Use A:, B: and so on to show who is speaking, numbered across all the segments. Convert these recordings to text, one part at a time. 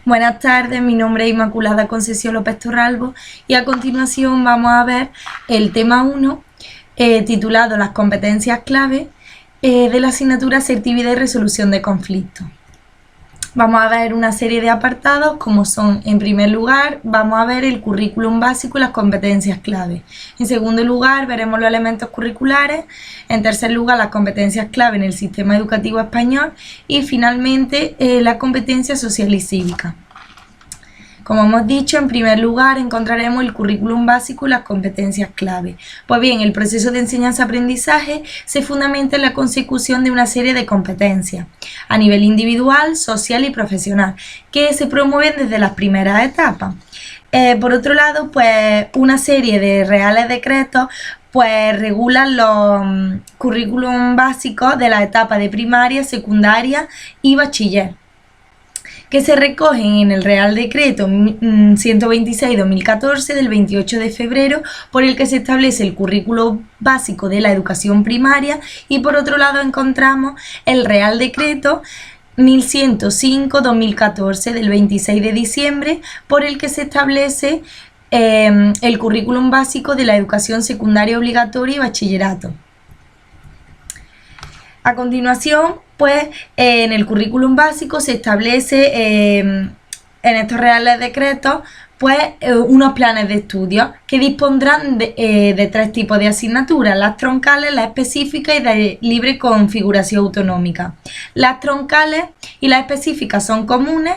A: Buenas tardes, mi nombre es Inmaculada Concesión López Torralbo y a continuación vamos a ver el tema 1 titulado Las competencias clave de la asignatura Asertividad y Resolución de Conflictos. Vamos a ver una serie de apartados como son, en primer lugar, vamos a ver el currículum básico y las competencias clave. En segundo lugar, veremos los elementos curriculares. En tercer lugar, las competencias clave en el sistema educativo español. Y finalmente, la competencia social y cívica. Como hemos dicho, en primer lugar encontraremos el currículum básico y las competencias clave. Pues bien, el proceso de enseñanza-aprendizaje se fundamenta en la consecución de una serie de competencias a nivel individual, social y profesional, que se promueven desde las primeras etapas. Por otro lado, pues una serie de reales decretos pues regulan los currículum básicos de la etapa de primaria, secundaria y bachiller, que se recogen en el Real Decreto 126/2014 del 28 de febrero, por el que se establece el currículo básico de la educación primaria, y por otro lado encontramos el Real Decreto 1105/2014 del 26 de diciembre, por el que se establece el currículum básico de la educación secundaria obligatoria y bachillerato. A continuación, pues en el currículum básico se establece en estos reales decretos pues unos planes de estudio que dispondrán de tres tipos de asignaturas: las troncales, las específicas y de libre configuración autonómica. Las troncales y las específicas son comunes.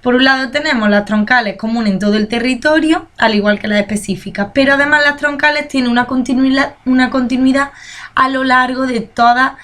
A: Por un lado tenemos las troncales comunes en todo el territorio, al igual que las específicas, pero además las troncales tienen una continuidad a lo largo de todas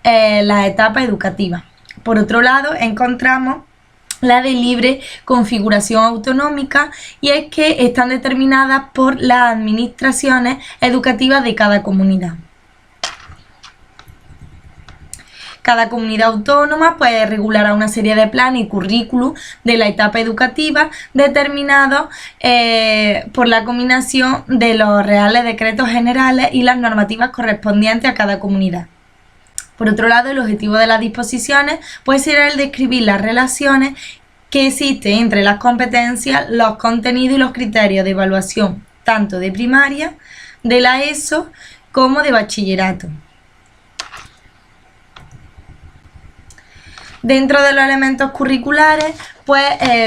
A: las etapas educativas. Por otro lado, encontramos la de libre configuración autonómica, y es que están determinadas por las administraciones educativas de cada comunidad. Cada comunidad autónoma pues regulará una serie de planes y currículum de la etapa educativa determinados por la combinación de los reales decretos generales y las normativas correspondientes a cada comunidad. Por otro lado, el objetivo de las disposiciones pues será el describir las relaciones que existen entre las competencias, los contenidos y los criterios de evaluación, tanto de primaria, de la ESO, como de bachillerato. Dentro de los elementos curriculares, pues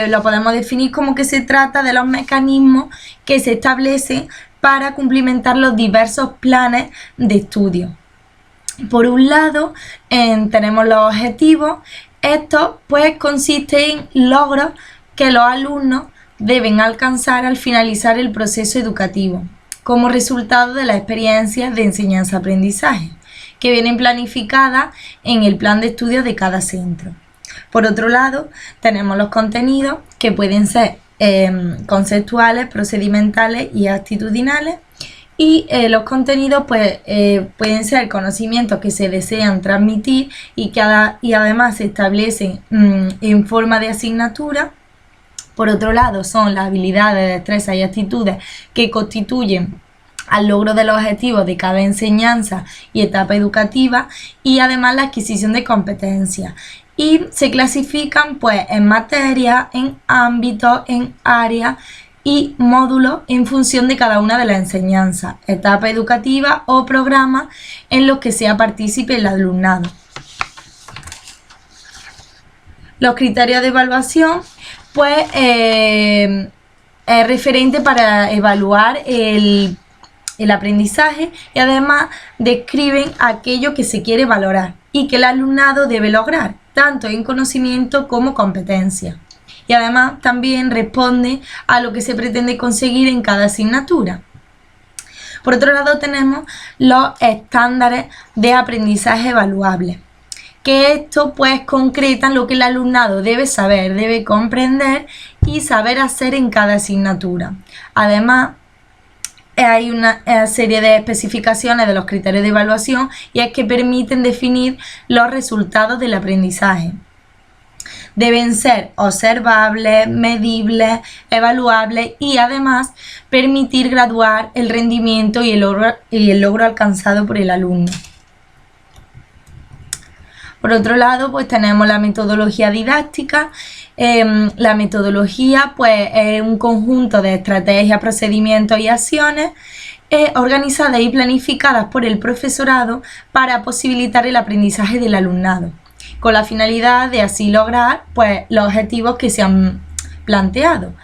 A: lo podemos definir como que se trata de los mecanismos que se establecen para cumplimentar los diversos planes de estudio. Por un lado, tenemos los objetivos. Estos pues consisten en logros que los alumnos deben alcanzar al finalizar el proceso educativo, como resultado de las experiencias de enseñanza-aprendizaje, que vienen planificadas en el plan de estudios de cada centro. Por otro lado, tenemos los contenidos, que pueden ser conceptuales, procedimentales y actitudinales. Y los contenidos pues pueden ser conocimientos que se desean transmitir y además se establecen en forma de asignatura. Por otro lado, son las habilidades, destrezas y actitudes que constituyen al logro de los objetivos de cada enseñanza y etapa educativa, y además la adquisición de competencias. Y se clasifican pues en materias, en ámbitos, en áreas y módulos en función de cada una de las enseñanzas, etapa educativa o programas en los que sea partícipe el alumnado. Los criterios de evaluación pues es referente para evaluar el aprendizaje, y además describen aquello que se quiere valorar y que el alumnado debe lograr, tanto en conocimiento como competencia. Y además también responde a lo que se pretende conseguir en cada asignatura. Por otro lado, tenemos los estándares de aprendizaje evaluables, que esto pues concretan lo que el alumnado debe saber, debe comprender y saber hacer en cada asignatura. Además, hay una serie de especificaciones de los criterios de evaluación, y es que permiten definir los resultados del aprendizaje. Deben ser observables, medibles, evaluables y además permitir graduar el rendimiento y el logro alcanzado por el alumno. Por otro lado, pues tenemos la metodología didáctica. La metodología pues es un conjunto de estrategias, procedimientos y acciones organizadas y planificadas por el profesorado para posibilitar el aprendizaje del alumnado, con la finalidad de así lograr pues los objetivos que se han planteado.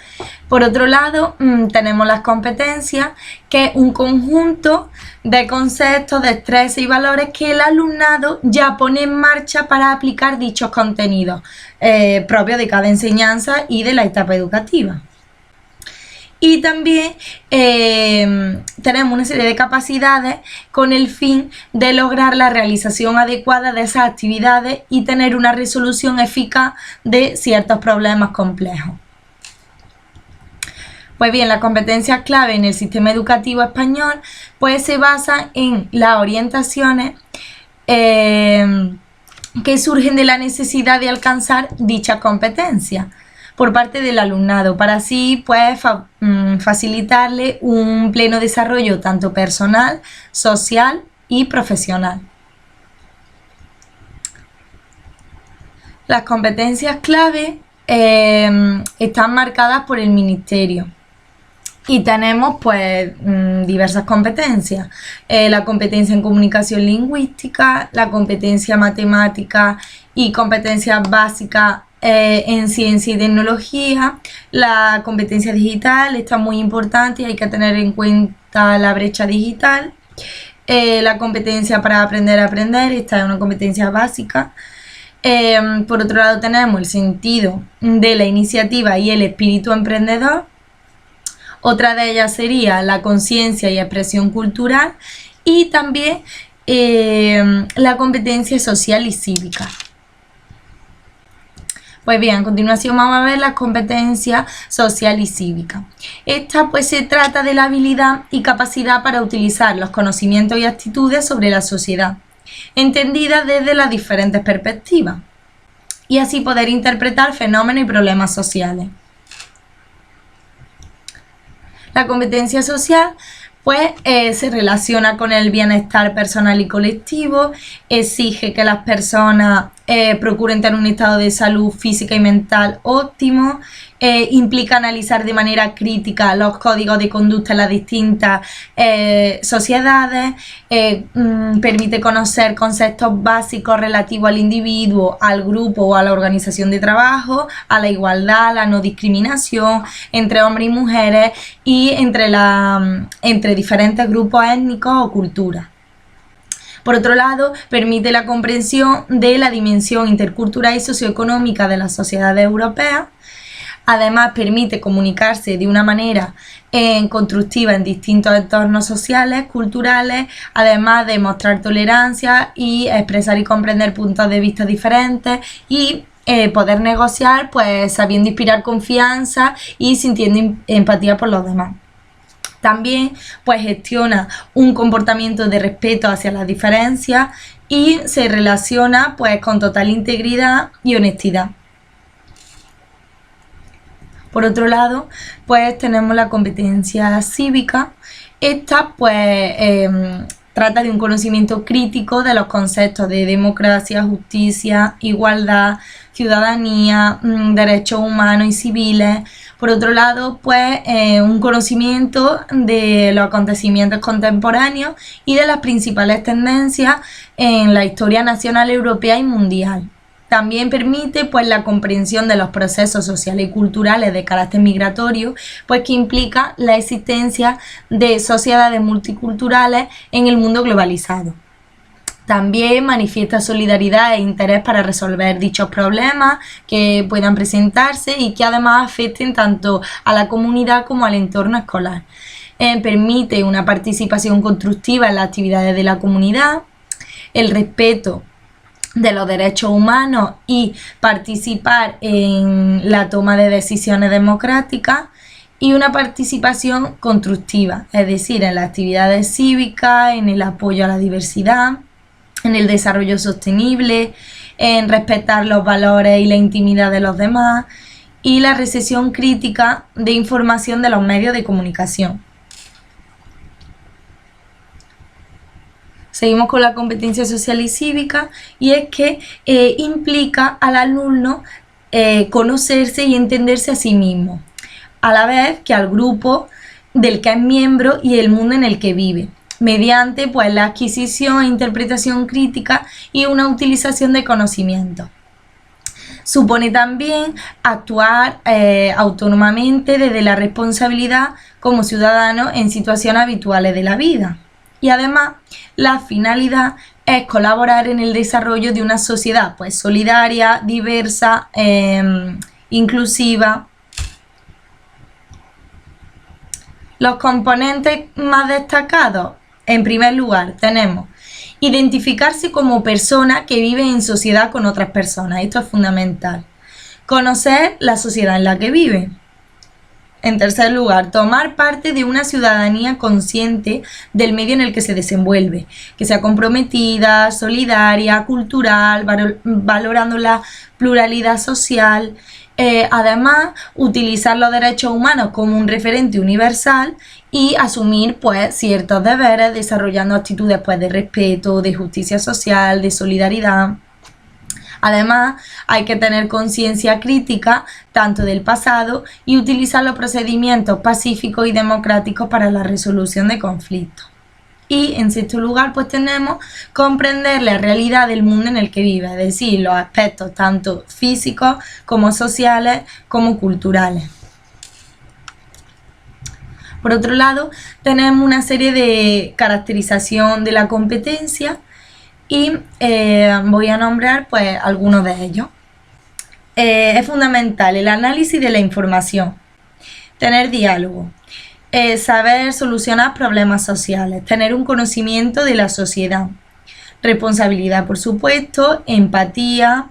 A: Por otro lado, tenemos las competencias, que es un conjunto de conceptos, destrezas y valores que el alumnado ya pone en marcha para aplicar dichos contenidos propios de cada enseñanza y de la etapa educativa. Y también tenemos una serie de capacidades con el fin de lograr la realización adecuada de esas actividades y tener una resolución eficaz de ciertos problemas complejos. Pues bien, las competencias clave en el sistema educativo español pues se basan en las orientaciones que surgen de la necesidad de alcanzar dichas competencias por parte del alumnado, para así pues facilitarle un pleno desarrollo tanto personal, social y profesional. Las competencias clave están marcadas por el Ministerio. Y tenemos pues diversas competencias, la competencia en comunicación lingüística, la competencia matemática y competencias básicas en ciencia y tecnología, la competencia digital, está muy importante y hay que tener en cuenta la brecha digital, la competencia para aprender a aprender, esta es una competencia básica. Por otro lado tenemos el sentido de la iniciativa y el espíritu emprendedor. Otra de ellas sería la conciencia y expresión cultural y también la competencia social y cívica. Pues bien, a continuación vamos a ver la competencia social y cívica. Esta pues se trata de la habilidad y capacidad para utilizar los conocimientos y actitudes sobre la sociedad, entendidas desde las diferentes perspectivas, y así poder interpretar fenómenos y problemas sociales. La competencia social pues se relaciona con el bienestar personal y colectivo, exige que las personas procuren tener un estado de salud física y mental óptimo, implica analizar de manera crítica los códigos de conducta en las distintas sociedades, permite conocer conceptos básicos relativos al individuo, al grupo o a la organización de trabajo, a la igualdad, a la no discriminación entre hombres y mujeres y entre diferentes grupos étnicos o culturas. Por otro lado, permite la comprensión de la dimensión intercultural y socioeconómica de las sociedades europeas. Además, permite comunicarse de una manera constructiva en distintos entornos sociales, culturales, además de mostrar tolerancia y expresar y comprender puntos de vista diferentes y poder negociar, pues sabiendo inspirar confianza y sintiendo empatía por los demás. También pues gestiona un comportamiento de respeto hacia las diferencias y se relaciona pues con total integridad y honestidad. Por otro lado, pues tenemos la competencia cívica. Esta pues trata de un conocimiento crítico de los conceptos de democracia, justicia, igualdad, ciudadanía, derechos humanos y civiles. Por otro lado, pues un conocimiento de los acontecimientos contemporáneos y de las principales tendencias en la historia nacional, europea y mundial. También permite pues la comprensión de los procesos sociales y culturales de carácter migratorio, pues que implica la existencia de sociedades multiculturales en el mundo globalizado. También manifiesta solidaridad e interés para resolver dichos problemas que puedan presentarse y que además afecten tanto a la comunidad como al entorno escolar. Permite una participación constructiva en las actividades de la comunidad, el respeto de los derechos humanos y participar en la toma de decisiones democráticas y una participación constructiva, es decir, en las actividades cívicas, en el apoyo a la diversidad, en el desarrollo sostenible, en respetar los valores y la intimidad de los demás y la recepción crítica de información de los medios de comunicación. Seguimos con la competencia social y cívica, y es que implica al alumno conocerse y entenderse a sí mismo, a la vez que al grupo del que es miembro y el mundo en el que vive, mediante pues la adquisición e interpretación crítica y una utilización de conocimientos. Supone también actuar autónomamente desde la responsabilidad como ciudadano en situaciones habituales de la vida. Y además, la finalidad es colaborar en el desarrollo de una sociedad pues solidaria, diversa, inclusiva. Los componentes más destacados, en primer lugar, tenemos identificarse como persona que vive en sociedad con otras personas. Esto es fundamental. Conocer la sociedad en la que vive. En tercer lugar, tomar parte de una ciudadanía consciente del medio en el que se desenvuelve, que sea comprometida, solidaria, cultural, valorando la pluralidad social. Además, utilizar los derechos humanos como un referente universal y asumir pues ciertos deberes, desarrollando actitudes pues de respeto, de justicia social, de solidaridad. Además, hay que tener conciencia crítica tanto del pasado y utilizar los procedimientos pacíficos y democráticos para la resolución de conflictos. Y en sexto lugar, pues tenemos comprender la realidad del mundo en el que vive, es decir, los aspectos tanto físicos como sociales como culturales. Por otro lado, tenemos una serie de caracterización de la competencia y voy a nombrar pues algunos de ellos. Es fundamental el análisis de la información, tener diálogo, saber solucionar problemas sociales, tener un conocimiento de la sociedad, responsabilidad por supuesto, empatía,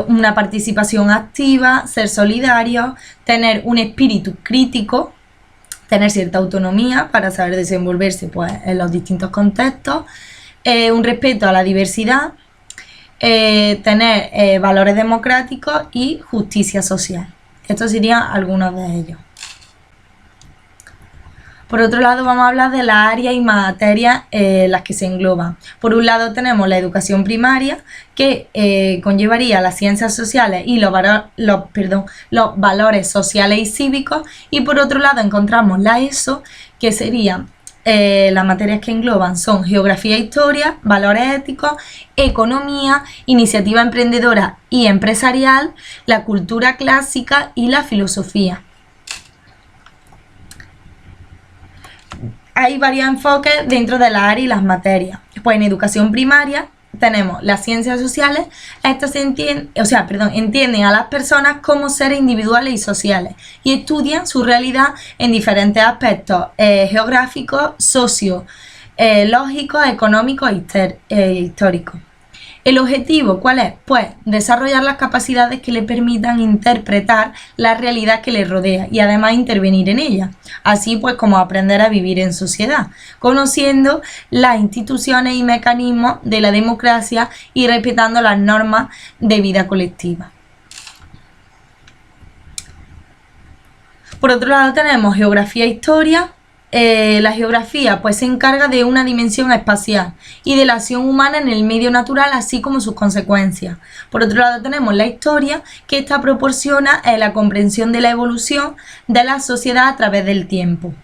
A: una participación activa, ser solidario, tener un espíritu crítico, tener cierta autonomía para saber desenvolverse pues, en los distintos contextos, un respeto a la diversidad, tener valores democráticos y justicia social. Estos serían algunos de ellos. Por otro lado, vamos a hablar de las áreas y materias las que se engloban. Por un lado tenemos la educación primaria, que conllevaría las ciencias sociales y los valores sociales y cívicos. Y por otro lado encontramos la ESO, que serían las materias que engloban son geografía e historia, valores éticos, economía, iniciativa emprendedora y empresarial, la cultura clásica y la filosofía. Hay varios enfoques dentro de la área y las materias. Pues en educación primaria tenemos las ciencias sociales. Estas entienden a las personas como seres individuales y sociales y estudian su realidad en diferentes aspectos geográficos, sociológicos, económicos e históricos. ¿El objetivo cuál es? Pues desarrollar las capacidades que le permitan interpretar la realidad que le rodea y además intervenir en ella. Así pues como aprender a vivir en sociedad, conociendo las instituciones y mecanismos de la democracia y respetando las normas de vida colectiva. Por otro lado tenemos geografía e historia. La geografía pues se encarga de una dimensión espacial y de la acción humana en el medio natural, así como sus consecuencias. Por otro lado tenemos la historia, que esta proporciona la comprensión de la evolución de la sociedad a través del tiempo.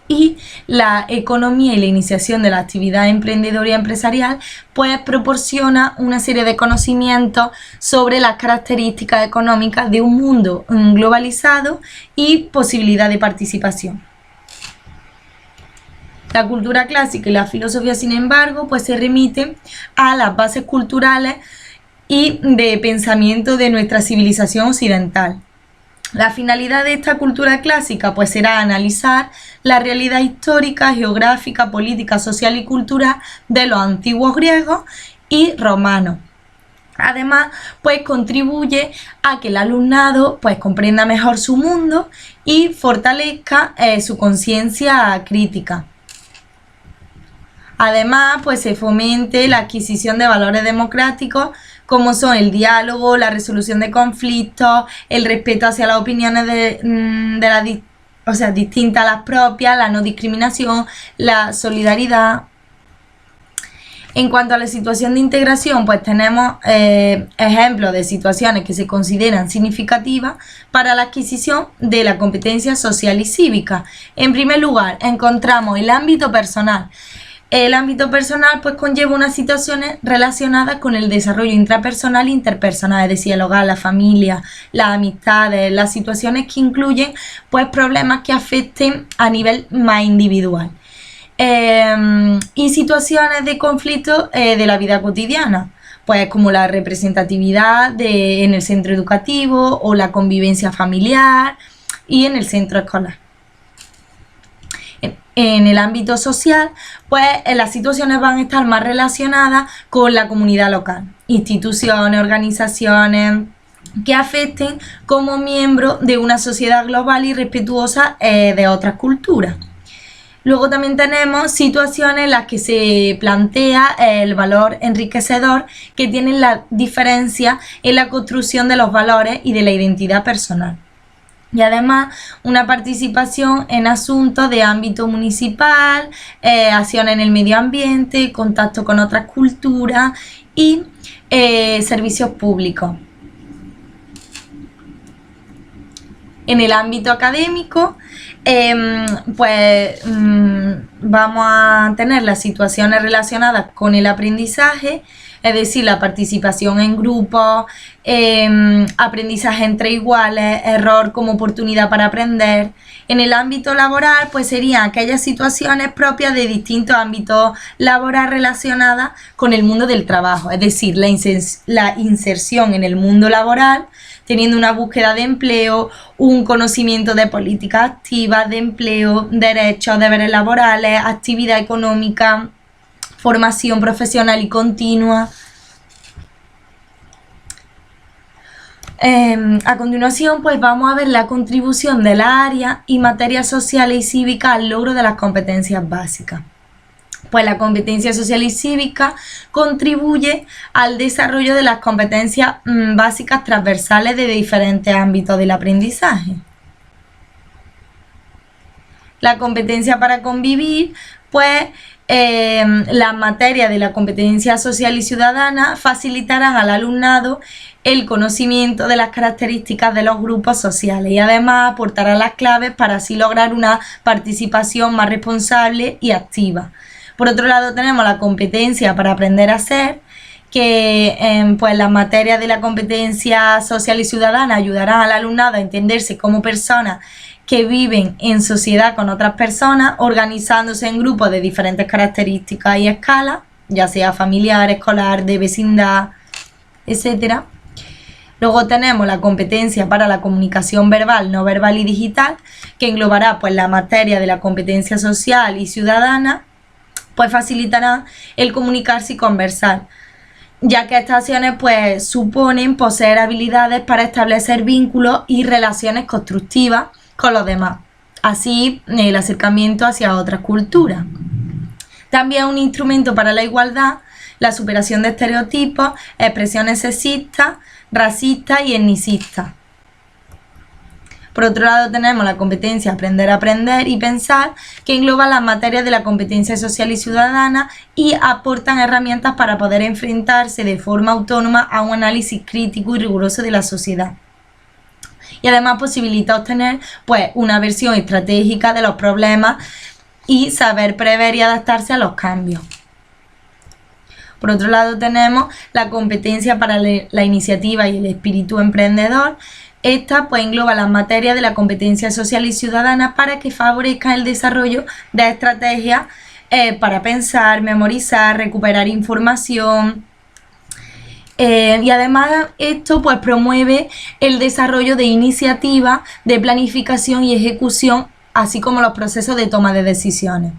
A: Y la economía y la iniciación de la actividad emprendedora y empresarial pues proporciona una serie de conocimientos sobre las características económicas de un mundo globalizado y posibilidad de participación. La cultura clásica y la filosofía, sin embargo, pues se remiten a las bases culturales y de pensamiento de nuestra civilización occidental. La finalidad de esta cultura clásica pues será analizar la realidad histórica, geográfica, política, social y cultural de los antiguos griegos y romanos. Además, pues contribuye a que el alumnado pues comprenda mejor su mundo y fortalezca su conciencia crítica. Además, pues se fomente la adquisición de valores democráticos como son el diálogo, la resolución de conflictos, el respeto hacia las opiniones distintas a las propias, la no discriminación, la solidaridad. En cuanto a la situación de integración, pues tenemos ejemplos de situaciones que se consideran significativas para la adquisición de la competencia social y cívica. En primer lugar, encontramos el ámbito personal. El ámbito personal pues conlleva unas situaciones relacionadas con el desarrollo intrapersonal e interpersonal, es decir, el hogar, la familia, las amistades, las situaciones que incluyen pues problemas que afecten a nivel más individual. Y situaciones de conflicto de la vida cotidiana, pues como la representatividad en el centro educativo o la convivencia familiar y en el centro escolar. En el ámbito social, pues las situaciones van a estar más relacionadas con la comunidad local, instituciones, organizaciones que afecten como miembro de una sociedad global y respetuosa de otras culturas. Luego también tenemos situaciones en las que se plantea el valor enriquecedor que tienen la diferencia en la construcción de los valores y de la identidad personal. Y además una participación en asuntos de ámbito municipal, acción en el medio ambiente, contacto con otras culturas y servicios públicos. En el ámbito académico, vamos a tener las situaciones relacionadas con el aprendizaje, es decir, la participación en grupos, aprendizaje entre iguales, error como oportunidad para aprender. En el ámbito laboral, pues serían aquellas situaciones propias de distintos ámbitos laborales relacionadas con el mundo del trabajo, es decir, la inserción en el mundo laboral, teniendo una búsqueda de empleo, un conocimiento de políticas activas de empleo, derechos, deberes laborales, actividad económica, formación profesional y continua. A continuación, pues vamos a ver la contribución de la área y materias sociales y cívicas al logro de las competencias básicas. Pues la competencia social y cívica contribuye al desarrollo de las competencias básicas transversales de diferentes ámbitos del aprendizaje. La competencia para convivir, pues las materias de la competencia social y ciudadana facilitarán al alumnado el conocimiento de las características de los grupos sociales y además aportarán las claves para así lograr una participación más responsable y activa. Por otro lado tenemos la competencia para aprender a ser, que pues las materias de la competencia social y ciudadana ayudarán al alumnado a entenderse como personas que viven en sociedad con otras personas, organizándose en grupos de diferentes características y escalas, ya sea familiar, escolar, de vecindad, etc. Luego tenemos la competencia para la comunicación verbal, no verbal y digital, que englobará pues la materia de la competencia social y ciudadana, pues facilitará el comunicarse y conversar, ya que estas acciones pues suponen poseer habilidades para establecer vínculos y relaciones constructivas con los demás, así el acercamiento hacia otras culturas. También un instrumento para la igualdad, la superación de estereotipos, expresiones sexistas, racistas y etnicistas. Por otro lado tenemos la competencia aprender a aprender y pensar, que engloba las materias de la competencia social y ciudadana y aportan herramientas para poder enfrentarse de forma autónoma a un análisis crítico y riguroso de la sociedad. Y además posibilita obtener pues una visión estratégica de los problemas y saber prever y adaptarse a los cambios. Por otro lado tenemos la competencia para la iniciativa y el espíritu emprendedor. Esta pues engloba las materias de la competencia social y ciudadana para que favorezcan el desarrollo de estrategias para pensar, memorizar, recuperar información. Y además esto pues promueve el desarrollo de iniciativas de planificación y ejecución, así como los procesos de toma de decisiones.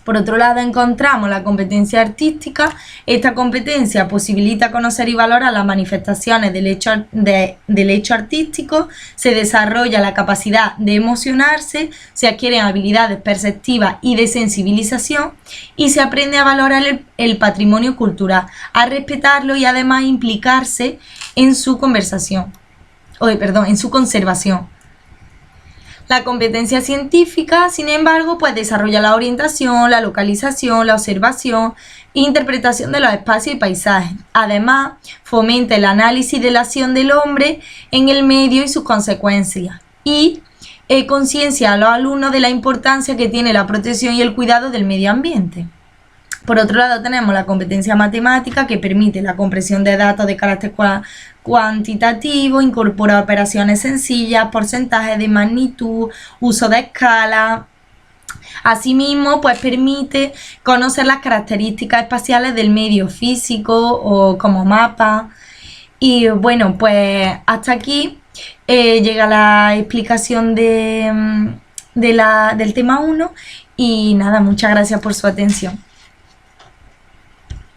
A: Por otro lado encontramos la competencia artística. Esta competencia posibilita conocer y valorar las manifestaciones del hecho artístico, se desarrolla la capacidad de emocionarse, se adquieren habilidades perceptivas y de sensibilización y se aprende a valorar el patrimonio cultural, a respetarlo y además implicarse en su conservación. La competencia científica, sin embargo, pues desarrolla la orientación, la localización, la observación e interpretación de los espacios y paisajes. Además, fomenta el análisis de la acción del hombre en el medio y sus consecuencias. Y conciencia a los alumnos de la importancia que tiene la protección y el cuidado del medio ambiente. Por otro lado, tenemos la competencia matemática, que permite la comprensión de datos de carácter cuantitativo, incorpora operaciones sencillas, porcentajes de magnitud, uso de escala. Asimismo, pues permite conocer las características espaciales del medio físico o como mapa. Y bueno, pues hasta aquí llega la explicación del tema 1 y nada, muchas gracias por su atención.